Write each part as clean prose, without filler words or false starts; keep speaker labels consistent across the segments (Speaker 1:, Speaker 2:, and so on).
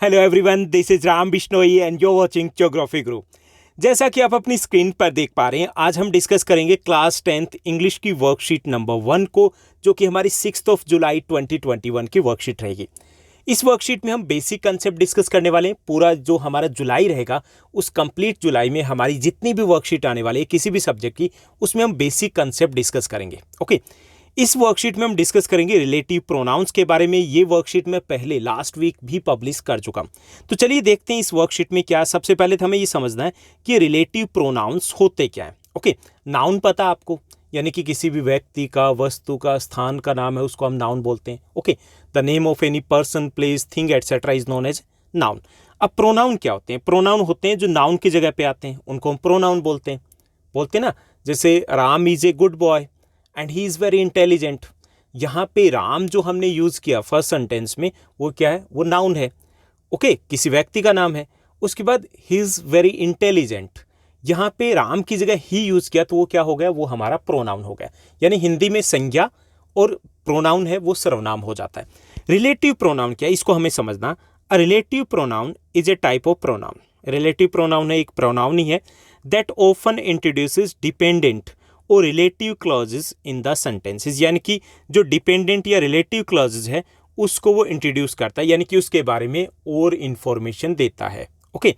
Speaker 1: Hello everyone, this is Ram Bishnoi and you watching geography गुरु। जैसा कि आप अपनी स्क्रीन पर देख पा रहे हैं, आज हम डिस्कस करेंगे क्लास 10th इंग्लिश की वर्कशीट नंबर 1 को, जो कि हमारी 6 जुलाई 2021 की वर्कशीट रहेगी। इस वर्कशीट में हम बेसिक कंसेप्ट डिस्कस करने वाले हैं। पूरा जो हमारा जुलाई रहेगा, उस कंप्लीट जुलाई में हमारी जितनी भी वर्कशीट आने वाली है किसी भी सब्जेक्ट की, उसमें हम बेसिक कंसेप्ट डिस्कस करेंगे। ओके, इस वर्कशीट में हम डिस्कस करेंगे रिलेटिव प्रोनाउंस के बारे में। ये वर्कशीट मैं पहले लास्ट वीक भी पब्लिश कर चुका हूं। तो चलिए देखते हैं इस वर्कशीट में क्या। सबसे पहले तो हमें ये समझना है कि रिलेटिव प्रोनाउंस होते क्या है। ओके, नाउन पता आपको, यानी कि किसी भी व्यक्ति का, वस्तु का, स्थान का नाम है, उसको हम नाउन बोलते हैं। Okay, the name of any person, place, thing etcetera is known as noun. अब प्रोनाउन क्या होते हैं? प्रोनाउन होते हैं जो नाउन की जगह पे आते हैं, उनको हम प्रोनाउन बोलते हैं ना। जैसे Ram is a good boy and he is very intelligent. यहाँ पे राम जो हमने यूज़ किया फर्स्ट सेंटेंस में, वो क्या है? वो नाउन है। ओके, किसी व्यक्ति का नाम है। उसके बाद ही इज़ वेरी इंटेलिजेंट, यहाँ पे राम की जगह ही यूज़ किया, तो वो क्या हो गया? वो हमारा प्रोनाउन हो गया। यानी हिंदी में संज्ञा और प्रोनाउन है वो सर्वनाम हो जाता है। रिलेटिव प्रोनाउन क्या है, इसको हमें समझना। अ relative pronoun is a type of pronoun. Relative pronoun है, एक प्रोनाउन ही है दैट ऑफन इंट्रोड्यूसेस डिपेंडेंट और relative clauses in the sentences. यानी कि जो डिपेंडेंट या रिलेटिव क्लॉजेज है उसको वो इंट्रोड्यूस करता है, यानी कि उसके बारे में और इंफॉर्मेशन देता है। Okay,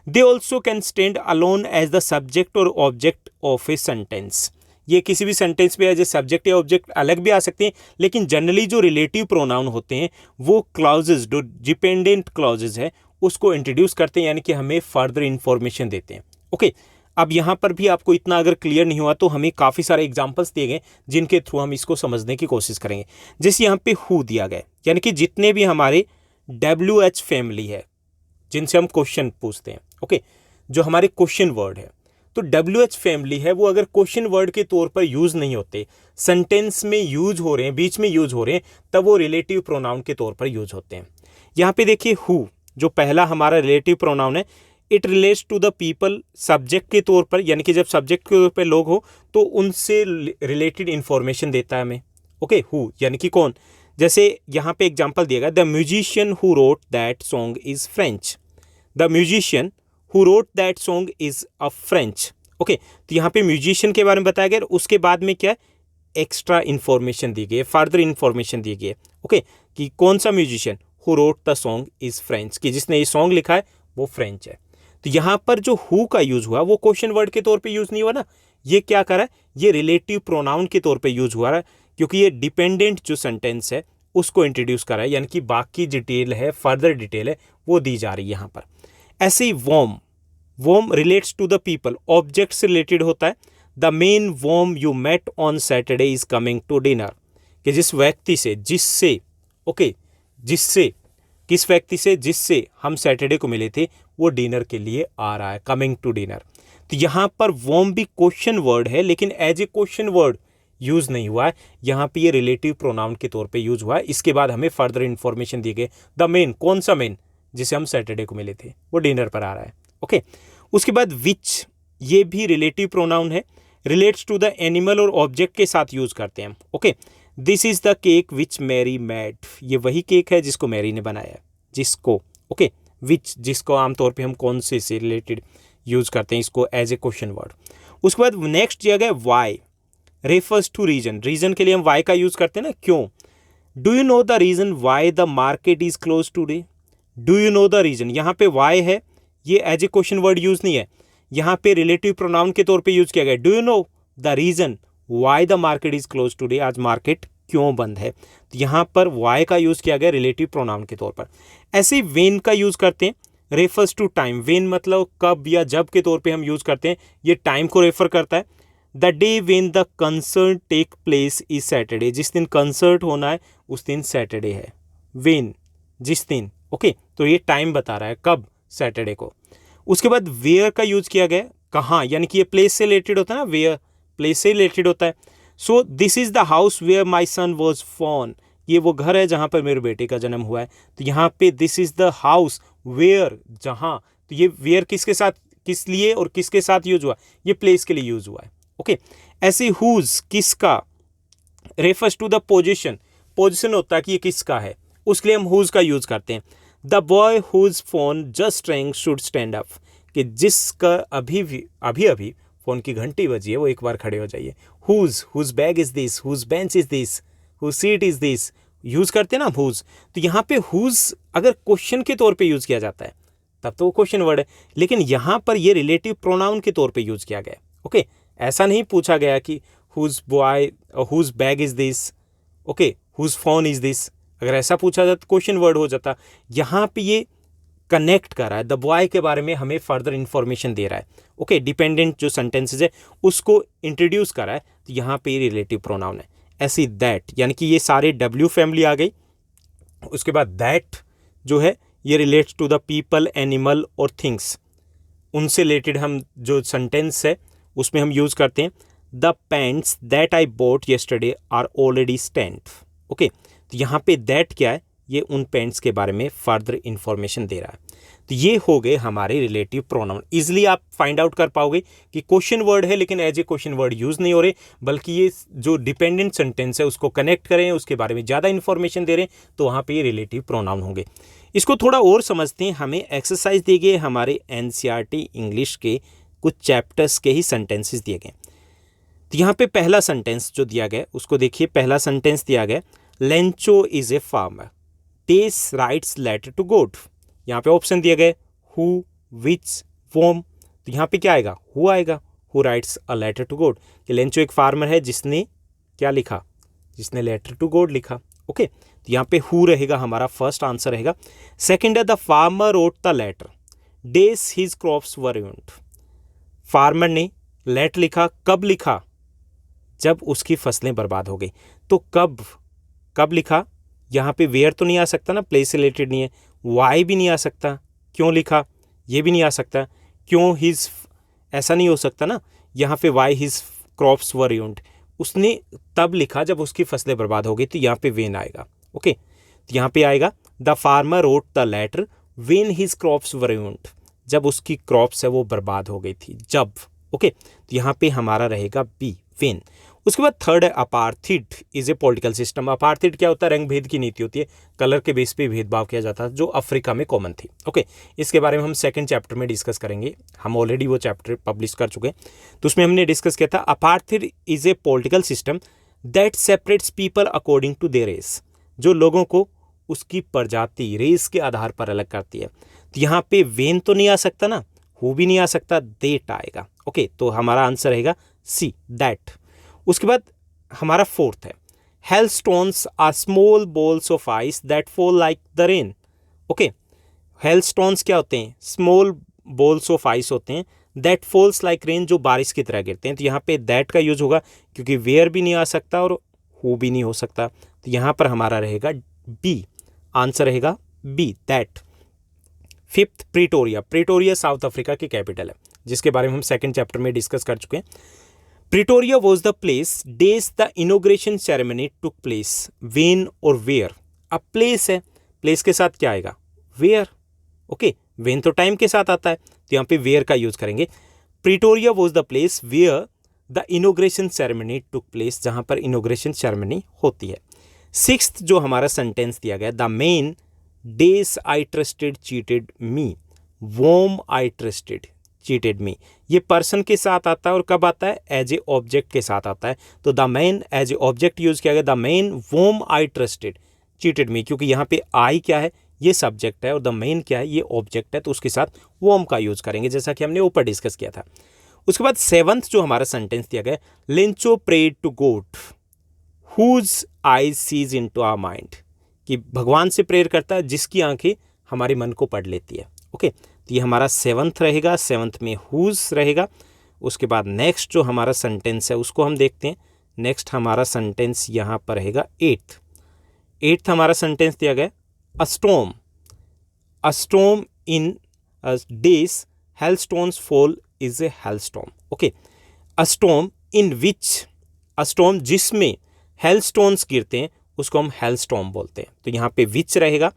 Speaker 1: they also can stand alone as the subject और ऑब्जेक्ट ऑफ ए सेंटेंस। ये किसी भी सेंटेंस में एज ए सब्जेक्ट या ऑब्जेक्ट अलग भी आ सकते हैं, लेकिन जनरली जो रिलेटिव प्रोनाउन होते हैं वो क्लॉजेज, जो डिपेंडेंट क्लॉजेज है, उसको इंट्रोड्यूस करते हैं, यानी कि हमें फर्दर इंफॉर्मेशन देते हैं। ओके, अब यहाँ पर भी आपको इतना अगर क्लियर नहीं हुआ तो हमें काफ़ी सारे एग्जांपल्स दिए गए जिनके थ्रू हम इसको समझने की कोशिश करेंगे। जैसे यहाँ पे हु दिया गया, यानी कि जितने भी हमारे WH फैमिली है जिनसे हम क्वेश्चन पूछते हैं। ओके, जो हमारे क्वेश्चन वर्ड है, तो WH फैमिली है, वो अगर क्वेश्चन वर्ड के तौर पर यूज़ नहीं होते, सेंटेंस में यूज हो रहे हैं, बीच में यूज हो रहे हैं, तब वो रिलेटिव प्रोनाउन के तौर पर यूज होते हैं। यहाँ पे देखिए हु जो पहला हमारा रिलेटिव प्रोनाउन है, it relates to the people, subject के तौर पर, यानी कि जब सब्जेक्ट के तौर पर लोग हो तो उनसे रिलेटेड इंफॉर्मेशन देता है हमें। ओके, हु यानी कि कौन। जैसे यहाँ पे एग्जांपल दिया गया, the musician who wrote that song is French. The musician who wrote that song is a French. Okay, तो यहाँ पे म्यूजिशियन के बारे में बताया गया, उसके बाद में क्या एक्स्ट्रा इन्फॉर्मेशन दी गई है, फर्दर इन्फॉर्मेशन दी गई है। ओके, कि कौन सा musician, who wrote the song is French, कि जिसने ये सॉन्ग लिखा है वो फ्रेंच है। तो यहाँ पर जो हु का यूज हुआ वो क्वेश्चन वर्ड के तौर पे यूज नहीं हुआ ना, ये क्या करा है? ये रिलेटिव प्रोनाउन के तौर पे यूज हुआ है, क्योंकि ये डिपेंडेंट जो सेंटेंस है उसको इंट्रोड्यूस करा है, यानी कि बाकी डिटेल है, फर्दर डिटेल है, वो दी जा रही है यहाँ पर। ऐसे ही whom, whom relates to the people, object से रिलेटेड होता है। The man whom you met on Saturday is coming to dinner, कि जिस व्यक्ति से, जिससे, ओके, जिससे, किस व्यक्ति से, जिससे हम सैटरडे को मिले थे, वो डिनर के लिए आ रहा है, कमिंग टू डिनर। तो यहाँ पर वॉर्म भी क्वेश्चन वर्ड है, लेकिन as a question word use नहीं हुआ है, यहाँ पे ये रिलेटिव प्रोनाउन के तौर पे यूज हुआ है। इसके बाद हमें फर्दर इन्फॉर्मेशन दी गई, द मेन, कौन सा मेन, जिसे हम सैटरडे को मिले थे, वो डिनर पर आ रहा है। ओके, उसके बाद विच, ये भी रिलेटिव प्रोनाउन है, रिलेट्स टू द एनिमल और ऑब्जेक्ट के साथ यूज करते हैं हम। Okay, this is the cake which Mary made, ये वही केक है जिसको मैरी ने बनाया है, जिसको। ओके, विच, जिसको आमतौर पे हम कौन से रिलेटेड यूज करते हैं इसको एज ए क्वेश्चन वर्ड। उसके बाद नेक्स्ट दिया गया why, refers to reason, reason के लिए हम वाई का यूज करते हैं ना, क्यों। Do you know the reason why the market is close today. Do you know the reason, यहाँ पे वाई है, ये as a question word use नहीं है, यहाँ पे रिलेटिव प्रोनाउन के तौर पे यूज किया गया। Do you know the reason why the market is close today, आज मार्केट क्यों बंद है। तो यहाँ पर वाई का यूज किया गया रिलेटिव प्रोनाउन के तौर पर। ऐसे ही वेन का यूज करते हैं, रेफर्स टू टाइम, वेन मतलब कब या जब के तौर पे हम यूज करते हैं, ये टाइम को रेफर करता है। The day when the concert take place is Saturday, जिस दिन कंसर्ट होना है उस दिन सैटरडे है। वेन, जिस दिन। ओके, तो ये टाइम बता रहा है, कब, सैटरडे को। उसके बाद वेयर का यूज किया गया, कहाँ, यानी कि ये प्लेस से रिलेटेड होता है ना, वेयर प्लेस से रिलेटेड होता है। So this is the house where my son was born, ये वो घर है जहाँ पर मेरे बेटे का जन्म हुआ है। तो यहाँ पे this is the house where, जहाँ, तो ये वेयर किसके साथ, किस लिए और किसके साथ यूज हुआ, ये प्लेस के लिए यूज हुआ है। ओके, ऐसे हुज, किसका, refers to the position, position होता है कि ये किसका है, उसके लिए हम हुज का यूज करते हैं। The boy whose phone just rang should stand up, कि जिसका अभी अभी फ़ोन की घंटी बजी है वो एक बार खड़े हो जाइए। Whose bag is this, whose bench is this, whose seat is this, use करते हैं ना हुज। तो यहाँ पे हुज अगर क्वेश्चन के तौर पे यूज़ किया जाता है तब तो वो क्वेश्चन वर्ड है, लेकिन यहाँ पर ये रिलेटिव प्रोनाउन के तौर पे यूज़ किया गया है। ओके, ऐसा नहीं पूछा गया कि whose boy, whose bag is this, okay, whose phone is this. अगर ऐसा पूछा जाता तो क्वेश्चन वर्ड हो जाता। यहाँ पे ये कनेक्ट कर रहा है, द बॉय के बारे में हमें फर्दर इन्फॉर्मेशन दे रहा है। ओके, डिपेंडेंट जो सेंटेंसेज है उसको इंट्रोड्यूस कर रहा है, तो यहाँ पे ये रिलेटिव प्रोनाउन है। ऐसी दैट, यानी कि ये सारे डब्ल्यू फैमिली आ गई। उसके बाद दैट जो है ये relates to the people, animal और थिंग्स, उनसे रिलेटेड हम जो सेंटेंस है उसमें हम यूज़ करते हैं। The pants that I bought yesterday are already stand. Okay, तो यहाँ पे दैट क्या है, ये उन पैंट्स के बारे में फर्दर इंफॉर्मेशन दे रहा है। तो ये हो गए हमारे रिलेटिव प्रोनाउन। इजीली आप फाइंड आउट कर पाओगे कि क्वेश्चन वर्ड है लेकिन as a question word use नहीं हो रहे, बल्कि ये जो डिपेंडेंट सेंटेंस है उसको कनेक्ट करें, उसके बारे में ज़्यादा इंफॉर्मेशन दे रहे हैं, तो वहाँ पे ये रिलेटिव प्रोनाउन होंगे। इसको थोड़ा और समझते हैं। हमें एक्सरसाइज दिए गए हमारे एनसीईआरटी इंग्लिश के कुछ चैप्टर्स के ही सेंटेंसेस दिए गए। तो यहाँ पे पहला सेंटेंस जो दिया गया उसको देखिए। पहला सेंटेंस दिया गया, लेंचो इज ए फार्मर, टेस राइट्स लेटर टू गोड। यहाँ पे ऑप्शन दिए गए हु, विच, वोम। तो यहाँ पे क्या आएगा, हु आएगा, who writes a letter to God. कि लेंचो एक फार्मर है जिसने क्या लिखा, जिसने लेटर टू गॉड लिखा। ओके, तो यहाँ पे हु रहेगा, हमारा फर्स्ट आंसर रहेगा। सेकंड है the farmer wrote the letter, days his crops were ruined. Farmer ने लेटर लिखा, कब लिखा, जब उसकी फसलें बर्बाद हो गई। तो कब लिखा, यहाँ पे वेयर तो नहीं आ सकता ना, प्लेस से रिलेटेड नहीं है। वाई भी नहीं आ सकता, क्यों लिखा ये भी नहीं आ सकता, क्यों हिज ऐसा नहीं हो सकता ना, यहाँ पे वाई हिज क्रॉप्स वर रुइन्ड। उसने तब लिखा जब उसकी फसलें बर्बाद हो गई, तो यहाँ पे वेन आएगा। ओके, तो यहाँ पे आएगा the farmer wrote the letter when his crops were ruined, जब उसकी क्रॉप्स है वो बर्बाद हो गई थी, जब। ओके, तो यहाँ पे हमारा रहेगा बी, वेन। उसके बाद थर्ड है अपार्थिड इज ए पॉलिटिकल सिस्टम। अपार्थिड क्या होता है, रंग भेद की नीति होती है, कलर के बेस पे भेदभाव किया जाता है, जो अफ्रीका में कॉमन थी। ओके, इसके बारे में हम सेकंड चैप्टर में डिस्कस करेंगे, हम ऑलरेडी वो चैप्टर पब्लिश कर चुके हैं। तो उसमें हमने डिस्कस किया था apartheid is a political system that separates people according to their race, जो लोगों को उसकी प्रजाति, रेस के आधार पर अलग करती है। तो यहाँ पे वेन तो नहीं आ सकता ना, हु भी नहीं आ सकता, देट आएगा। ओके, तो हमारा आंसर रहेगा सी, दैट। उसके बाद हमारा फोर्थ है hailstones are small balls of ice that fall like the rain. Okay, hailstones क्या होते हैं, स्मॉल बॉल्स ऑफ आइस होते हैं, दैट फॉल्स लाइक रेन, जो बारिश की तरह गिरते हैं। तो यहाँ पे दैट का यूज होगा, क्योंकि वेयर भी नहीं आ सकता और हु भी नहीं हो सकता। तो यहाँ पर हमारा रहेगा बी, आंसर रहेगा B, that. Fifth, Pretoria South Africa की कैपिटल है, जिसके बारे में हम सेकंड चैप्टर में डिस्कस कर चुके हैं। Pretoria was the place days the inauguration ceremony took place, when और वेयर। अब प्लेस है, प्लेस के साथ क्या आएगा, वेयर। ओके, वेन तो टाइम के साथ आता है, तो यहाँ पे वेयर का यूज करेंगे। Pretoria was the place where the inauguration ceremony took place, जहाँ पर इनोग्रेशन सेरेमनी होती है। सिक्स्थ जो हमारा सेंटेंस दिया गया, the man days I trusted cheated me, whom I trusted cheated me. ये पर्सन के साथ आता है और कब आता है, एज ए ऑब्जेक्ट के साथ आता है। तो the man as a object use किया गया, the man whom I trusted cheated me, क्योंकि यहाँ पे आई क्या है, ये सब्जेक्ट है, और द मैन क्या है, ये ऑब्जेक्ट है, तो उसके साथ वोम का यूज करेंगे, जैसा कि हमने ऊपर डिस्कस किया था। उसके बाद सेवंथ जो हमारा सेंटेंस दिया गया, Lencho prayed to God whose eyes sees into our mind, कि भगवान से प्रेयर करता है जिसकी आंखें हमारे मन को पढ़ लेती है। ओके, तो ये हमारा सेवंथ रहेगा, सेवंथ में हुज रहेगा। उसके बाद नेक्स्ट जो हमारा सेंटेंस है उसको हम देखते हैं। नेक्स्ट हमारा सेंटेंस यहाँ पर रहेगा एट्थ हमारा सेंटेंस दिया गया, a storm in days hailstones fall is a hailstorm. Okay, a storm in which, a storm जिसमें हेलस्टोन्स गिरते हैं उसको हम हेलस्टॉर्म बोलते हैं, तो यहाँ पे विच रहेगा।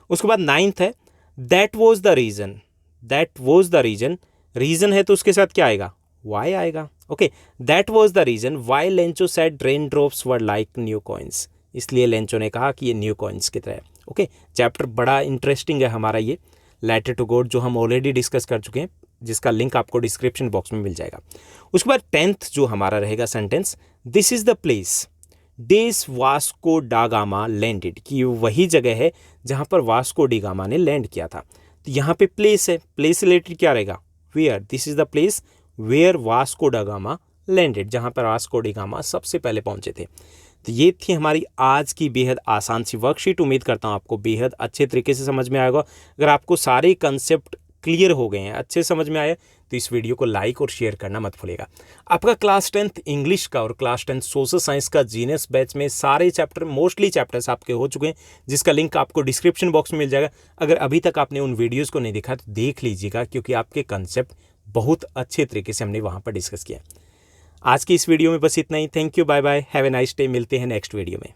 Speaker 1: उसके बाद नाइन्थ है that was the reason, that was the reason, reason है तो उसके साथ क्या आएगा, वाई आएगा। Okay, that was the reason why Lencho said rain drops were like new coins, इसलिए लेंचो ने कहा कि ये न्यू कॉइन्स की तरह है। ओके, चैप्टर बड़ा इंटरेस्टिंग है हमारा ये लेटर टू गॉड, जो हम ऑलरेडी डिस्कस कर चुके हैं, जिसका लिंक आपको डिस्क्रिप्शन बॉक्स में मिल जाएगा। उसके बाद 10th जो हमारा रहेगा sentence, this is the place डेस वास्को डा गामा लैंडेड, कि वही जगह है जहाँ पर वास्को डी गामा ने लैंड किया था। तो यहाँ पे प्लेस है, प्लेस रिलेटेड क्या रहेगा, where, this is the place where Vasco da Gama landed, जहाँ पर वास्को डी गामा सबसे पहले पहुँचे थे। तो ये थी हमारी आज की बेहद आसान सी वर्कशीट। उम्मीद करता हूँ आपको बेहद अच्छे तरीके से समझ में आएगा। अगर आपको सारे कंसेप्ट क्लियर हो गए हैं, अच्छे समझ में आए, तो इस वीडियो को लाइक और शेयर करना मत भूलिएगा। आपका क्लास 10th इंग्लिश का और क्लास 10th सोशल साइंस का जीनियस बैच में सारे चैप्टर, मोस्टली चैप्टर्स आपके हो चुके हैं, जिसका लिंक आपको डिस्क्रिप्शन बॉक्स में मिल जाएगा। अगर अभी तक आपने उन वीडियोज़ को नहीं देखा तो देख लीजिएगा, क्योंकि आपके कंसेप्ट बहुत अच्छे तरीके से हमने वहाँ पर डिस्कस किया। आज की इस वीडियो में बस इतना ही। Thank you, bye bye, have a nice day. मिलते हैं नेक्स्ट वीडियो में।